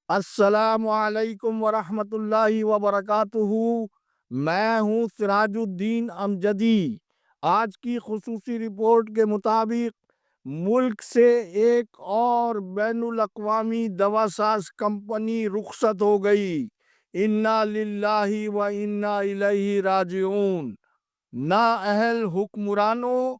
السلام علیکم ورحمۃ اللہ وبرکاتہ۔ میں ہوں سراج الدین امجدی۔ آج کی خصوصی رپورٹ کے مطابق ملک سے ایک اور بین الاقوامی دوا ساز کمپنی رخصت ہو گئی۔ انا للہ و انا الیہ راجعون۔ نااہل حکمرانوں،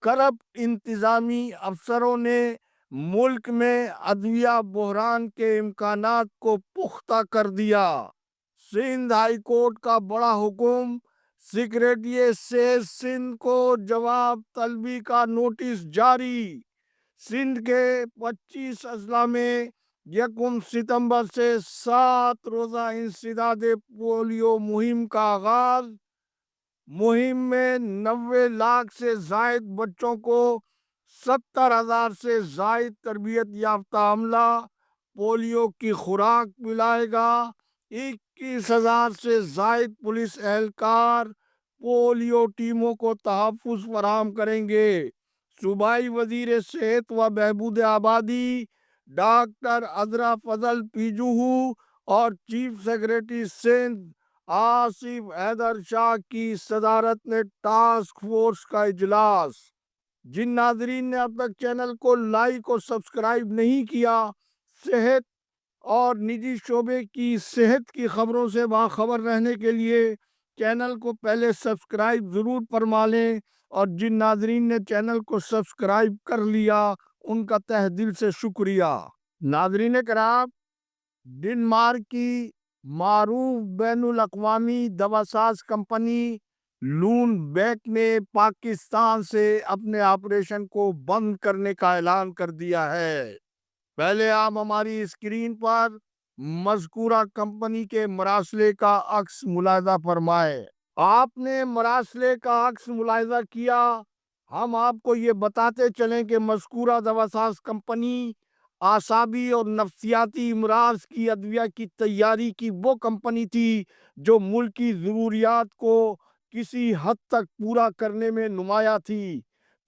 کرپٹ انتظامی افسروں نے ملک میں ادویہ بحران کے امکانات کو پختہ کر دیا۔ سندھ ہائی کورٹ کا بڑا حکم، سیکریٹریٹ سے سندھ کو جواب طلبی کا نوٹس جاری۔ سندھ کے 25 اضلاع میں 1 ستمبر سے 7 روزہ انسداد پولیو مہم کا آغاز۔ مہم میں 90 لاکھ سے زائد بچوں کو 70,000 سے زائد تربیت یافتہ عملہ پولیو کی خوراک پلائے گا۔ 21,000 سے زائد پولیس اہلکار پولیو ٹیموں کو تحفظ فراہم کریں گے۔ صوبائی وزیر صحت و بہبود آبادی ڈاکٹر عذرا فضل پیجوہو اور چیف سیکریٹری سندھ آصف حیدر شاہ کی صدارت میں ٹاسک فورس کا اجلاس۔ جن ناظرین نے اب تک چینل کو لائک اور سبسکرائب نہیں کیا، صحت اور نجی شعبے کی صحت کی خبروں سے باخبر رہنے کے لیے چینل کو پہلے سبسکرائب ضرور فرما لیں، اور جن ناظرین نے چینل کو سبسکرائب کر لیا ان کا تہ دل سے شکریہ۔ ناظرین کرام، ڈنمارک کی معروف بین الاقوامی دوا ساز کمپنی لون بیک نے پاکستان سے اپنے آپریشن کو بند کرنے کا اعلان کر دیا ہے۔ پہلے آپ ہماری اسکرین پر مذکورہ کمپنی کے مراسلے کا عکس ملاحظہ فرمائے۔ آپ نے مراسلے کا عکس ملاحظہ کیا۔ ہم آپ کو یہ بتاتے چلیں کہ مذکورہ دوا ساز کمپنی اعصابی اور نفسیاتی امراض کی ادویہ کی تیاری کی وہ کمپنی تھی جو ملکی ضروریات کو کسی حد تک پورا کرنے میں نمایاں تھی۔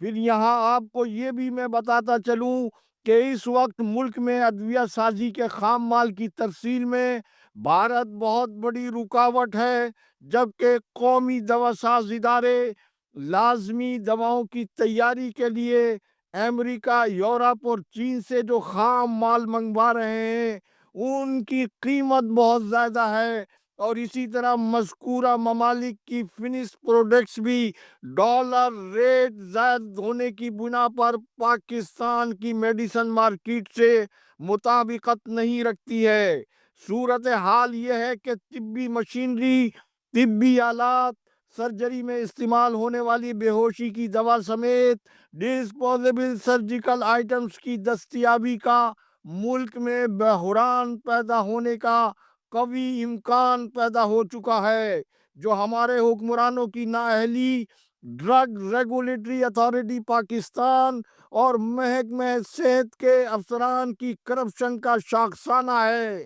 پھر یہاں آپ کو یہ بھی میں بتاتا چلوں کہ اس وقت ملک میں ادویہ سازی کے خام مال کی ترسیل میں بھارت بہت بڑی رکاوٹ ہے، جبکہ قومی دوا ساز ادارے لازمی دواؤں کی تیاری کے لیے امریکہ، یورپ اور چین سے جو خام مال منگوا رہے ہیں ان کی قیمت بہت زیادہ ہے، اور اسی طرح مذکورہ ممالک کی فنش پروڈکٹس بھی ڈالر ریٹ زائد ہونے کی بنا پر پاکستان کی میڈیسن مارکیٹ سے مطابقت نہیں رکھتی ہے۔ صورتحال یہ ہے کہ طبی مشینری، طبی آلات، سرجری میں استعمال ہونے والی بے ہوشی کی دوا سمیت ڈسپوزیبل سرجیکل آئٹمز کی دستیابی کا ملک میں بحران پیدا ہونے کا قوی امکان پیدا ہو چکا ہے، جو ہمارے حکمرانوں کی نااہلی، ڈرگ ریگولیٹری اتھارٹی پاکستان اور محکمہ صحت کے افسران کی کرپشن کا شاخسانہ ہے۔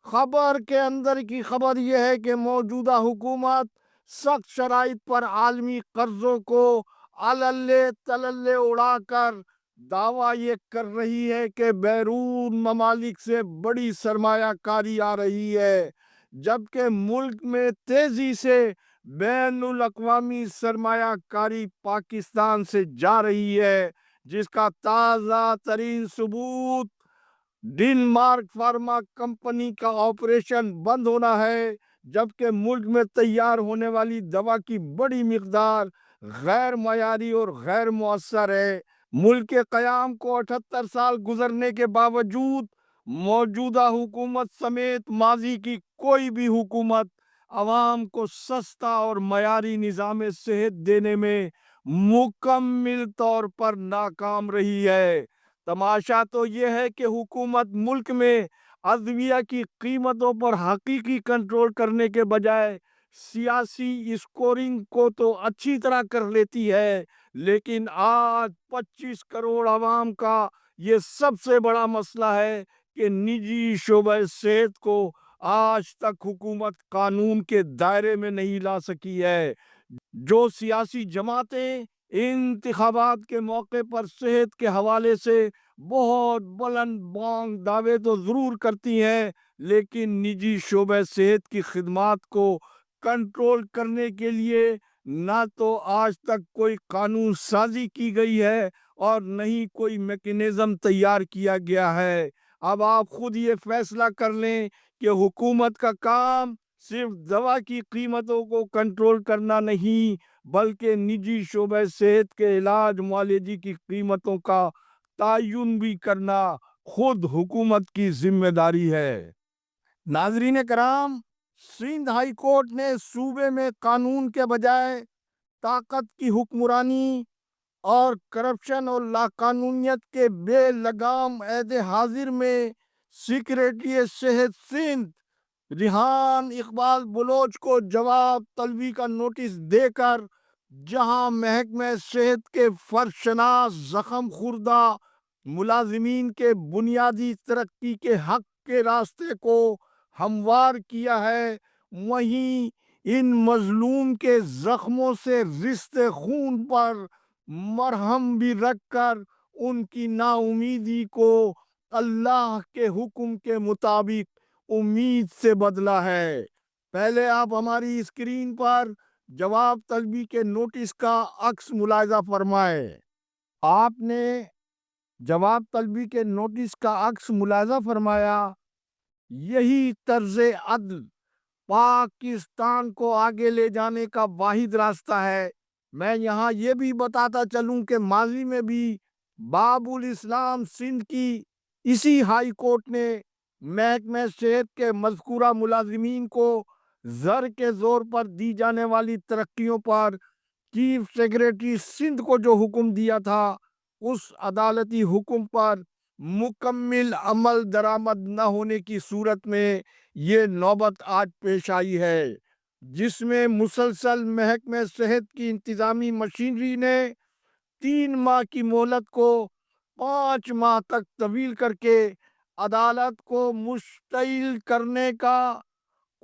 خبر کے اندر کی خبر یہ ہے کہ موجودہ حکومت سخت شرائط پر عالمی قرضوں کو اللے تللے اڑا کر دعویٰ یہ کر رہی ہے کہ بیرون ممالک سے بڑی سرمایہ کاری آ رہی ہے، جبکہ ملک میں تیزی سے بین الاقوامی سرمایہ کاری پاکستان سے جا رہی ہے، جس کا تازہ ترین ثبوت ڈنمارک فارما کمپنی کا آپریشن بند ہونا ہے، جبکہ ملک میں تیار ہونے والی دوا کی بڑی مقدار غیر معیاری اور غیر مؤثر ہے۔ ملک کے قیام کو 78 سال گزرنے کے باوجود موجودہ حکومت سمیت ماضی کی کوئی بھی حکومت عوام کو سستا اور معیاری نظام صحت دینے میں مکمل طور پر ناکام رہی ہے۔ تماشا تو یہ ہے کہ حکومت ملک میں ادویہ کی قیمتوں پر حقیقی کنٹرول کرنے کے بجائے سیاسی اسکورنگ کو تو اچھی طرح کر لیتی ہے، لیکن آج 25 کروڑ عوام کا یہ سب سے بڑا مسئلہ ہے کہ نجی شعبہ صحت کو آج تک حکومت قانون کے دائرے میں نہیں لا سکی ہے۔ جو سیاسی جماعتیں انتخابات کے موقع پر صحت کے حوالے سے بہت بلند بانگ دعوے تو ضرور کرتی ہیں، لیکن نجی شعبہ صحت کی خدمات کو کنٹرول کرنے کے لیے نہ تو آج تک کوئی قانون سازی کی گئی ہے اور نہ ہی کوئی میکینزم تیار کیا گیا ہے۔ اب آپ خود یہ فیصلہ کر لیں کہ حکومت کا کام صرف دوا کی قیمتوں کو کنٹرول کرنا نہیں، بلکہ نجی شعبہ صحت کے علاج معالجے کی قیمتوں کا تعین بھی کرنا خود حکومت کی ذمہ داری ہے۔ ناظرین کرام، سندھ ہائی کورٹ نے صوبے میں قانون کے بجائے طاقت کی حکمرانی اور کرپشن اور لاقانونیت کے بے لگام عہد حاضر میں سیکریٹری صحت سندھ ریحان اقبال بلوچ کو جواب طلبی کا نوٹس دے کر جہاں محکمہ صحت کے فرشناس زخم خوردہ ملازمین کے بنیادی ترقی کے حق کے راستے کو ہموار کیا ہے، وہیں ان مظلوم کے زخموں سے رشتے خون پر مرہم بھی رکھ کر ان کی نا امیدی کو اللہ کے حکم کے مطابق امید سے بدلا ہے۔ پہلے آپ ہماری اسکرین پر جواب طلبی کے نوٹس کا عکس ملاحظہ فرمائیں۔ آپ نے جواب طلبی کے نوٹس کا عکس ملاحظہ فرمایا۔ یہی طرز عدل پاکستان کو آگے لے جانے کا واحد راستہ ہے۔ میں یہاں یہ بھی بتاتا چلوں کہ ماضی میں بھی باب الاسلام سندھ کی اسی ہائی کورٹ نے محکمہ صحت کے مذکورہ ملازمین کو زر کے زور پر دی جانے والی ترقیوں پر چیف سیکریٹری سندھ کو جو حکم دیا تھا، اس عدالتی حکم پر مکمل عمل درآمد نہ ہونے کی صورت میں یہ نوبت آج پیش آئی ہے، جس میں مسلسل محکمہ صحت کی انتظامی مشینری نے 3 ماہ کی مہلت کو 5 ماہ تک طویل کر کے عدالت کو مشتعل کرنے کا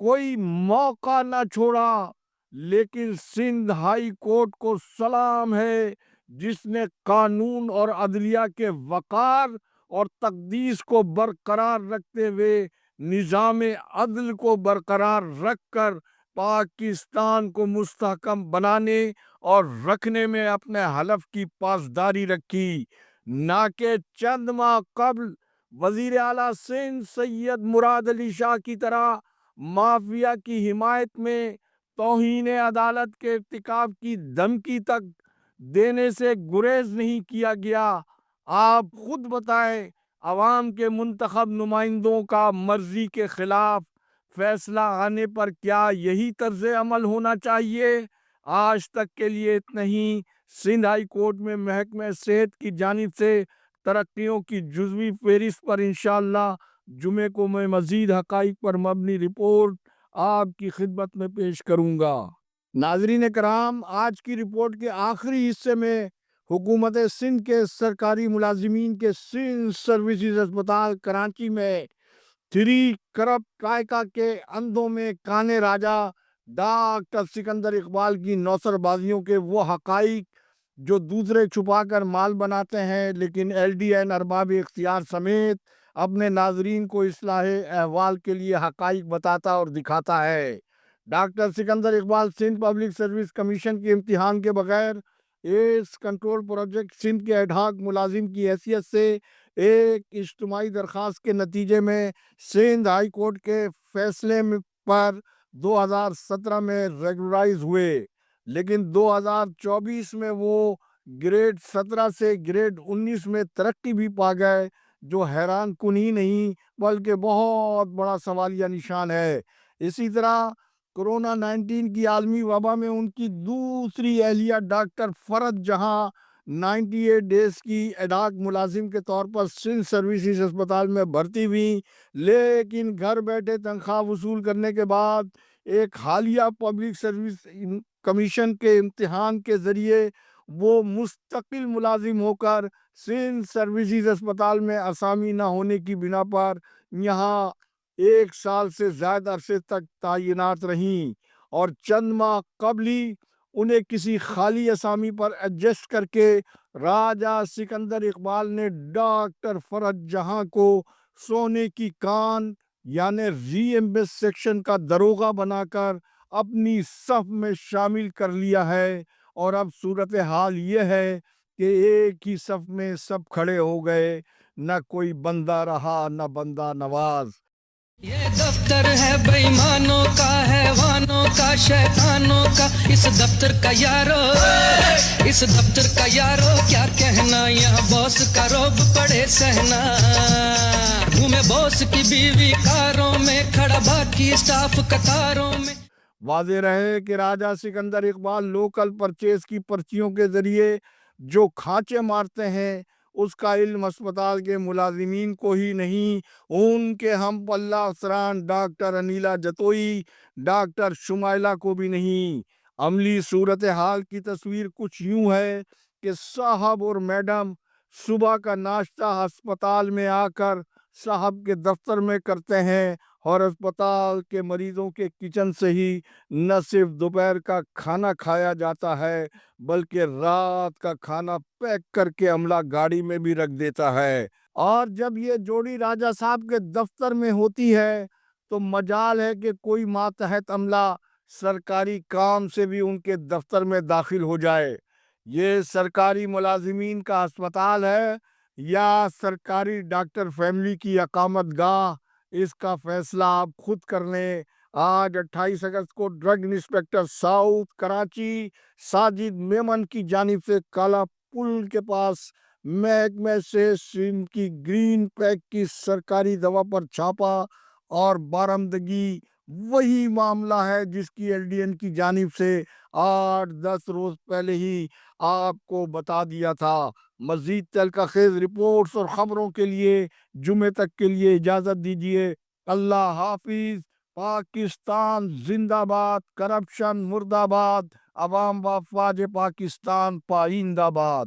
کوئی موقع نہ چھوڑا۔ لیکن سندھ ہائی کورٹ کو سلام ہے، جس نے قانون اور عدلیہ کے وقار اور تقدیس کو برقرار رکھتے ہوئے نظام عدل کو برقرار رکھ کر پاکستان کو مستحکم بنانے اور رکھنے میں اپنے حلف کی پاسداری رکھی، نہ کہ چند ماہ قبل وزیر اعلیٰ سندھ سید مراد علی شاہ کی طرح مافیا کی حمایت میں توہین عدالت کے ارتکاب کی دھمکی تک دینے سے گریز نہیں کیا گیا۔ آپ خود بتائیں، عوام کے منتخب نمائندوں کا مرضی کے خلاف فیصلہ آنے پر کیا یہی طرز عمل ہونا چاہیے؟ آج تک کے لیے اتنا ہی۔ سندھ ہائی کورٹ میں محکمہ صحت کی جانب سے ترقیوں کی جزوی فہرست پر انشاءاللہ جمعے کو میں مزید حقائق پر مبنی رپورٹ آپ کی خدمت میں پیش کروں گا۔ ناظرین کرام، آج کی رپورٹ کے آخری حصے میں حکومت سندھ کے سرکاری ملازمین کے سندھ سروسز اسپتال کراچی میں 3 کرپٹ کائکا کے اندھوں میں کانے راجہ ڈاکٹر سکندر اقبال کی نوسر بازیوں کے وہ حقائق جو دوسرے چھپا کر مال بناتے ہیں، لیکن LDN ارباب اختیار سمیت اپنے ناظرین کو اصلاح احوال کے لیے حقائق بتاتا اور دکھاتا ہے۔ Doctor Sikandar Iqbal Sindh public service commission کے امتحان کے بغیر ایڈز کنٹرول پروجیکٹ سندھ کے ایڈ ہاک ملازم کی حیثیت سے ایک اجتماعی درخواست کے نتیجے میں سندھ ہائی کورٹ کے فیصلے پر 2017 میں ریگولرائز ہوئے، لیکن 2024 میں وہ گریڈ 17 سے گریڈ 19 میں ترقی بھی پا گئے، جو حیران کن ہی نہیں بلکہ بہت بڑا سوالیہ نشان ہے۔ اسی طرح کورونا 19 کی عالمی وبا میں ان کی دوسری اہلیہ ڈاکٹر فرد جہاں 98 ڈیز کی ایڈاک ملازم کے طور پر سندھ سروسز اسپتال میں بھرتی ہوئی، لیکن گھر بیٹھے تنخواہ وصول کرنے کے بعد ایک حالیہ پبلک سروس کمیشن کے امتحان کے ذریعے وہ مستقل ملازم ہو کر سندھ سروسز اسپتال میں اسامی نہ ہونے کی بنا پر یہاں 1 سال سے زائد عرصے تک تعینات رہیں، اور چند ماہ قبل ہی انہیں کسی خالی اسامی پر ایڈجسٹ کر کے راجہ سکندر اقبال نے ڈاکٹر فرج جہاں کو سونے کی کان یعنی ری ایمبس سیکشن کا دروغہ بنا کر اپنی صف میں شامل کر لیا ہے، اور اب صورتحال یہ ہے کہ ایک ہی صف میں سب کھڑے ہو گئے، نہ کوئی بندہ رہا نہ بندہ نواز۔ یہ دفتر ہے بے ایمانوں کا، حیوانوں کا، شیطانوں کا، اس دفتر کا یارو، اس دفتر کا یارو کیا کہنا، یہاں باس کا روب پڑے سہنا، گھومے باس کی بیوی کاروں میں، کھڑا باقی اسٹاف قطاروں میں۔ واضح رہے کہ راجہ سکندر اقبال لوکل پرچیز کی پرچیوں کے ذریعے جو کھانچے مارتے ہیں اس کا علم اسپتال کے ملازمین کو ہی نہیں، ان کے ہم پلہ افسران ڈاکٹر انیلا جتوئی، ڈاکٹر شمائلہ کو بھی نہیں۔ عملی صورتحال کی تصویر کچھ یوں ہے کہ صاحب اور میڈم صبح کا ناشتہ ہسپتال میں آ کر صاحب کے دفتر میں کرتے ہیں، اور اسپتال کے مریضوں کے کچن سے ہی نہ صرف دوپہر کا کھانا کھایا جاتا ہے بلکہ رات کا کھانا پیک کر کے عملہ گاڑی میں بھی رکھ دیتا ہے۔ اور جب یہ جوڑی راجہ صاحب کے دفتر میں ہوتی ہے تو مجال ہے کہ کوئی ماتحت عملہ سرکاری کام سے بھی ان کے دفتر میں داخل ہو جائے۔ یہ سرکاری ملازمین کا اسپتال ہے یا سرکاری ڈاکٹر فیملی کی اقامت گاہ، اس کا فیصلہ آپ خود کر لیں۔ آج 28 اگست کو drug inspector south Karachi Sajid Memon کی جانب سے کالا پل کے پاس محکمہ سے سندھ کی گرین پیک کی سرکاری دوا پر چھاپا اور بارآمدگی وہی معاملہ ہے جس کی ایل ڈی این کی جانب سے 8-10 روز پہلے ہی آپ کو بتا دیا تھا۔ مزید تلخ خیز رپورٹس اور خبروں کے لیے جمعے تک کے لیے اجازت دیجیے۔ اللہ حافظ۔ پاکستان زندہ باد، کرپشن مرد آباد، عوام و افواج پاکستان پائندہ باد۔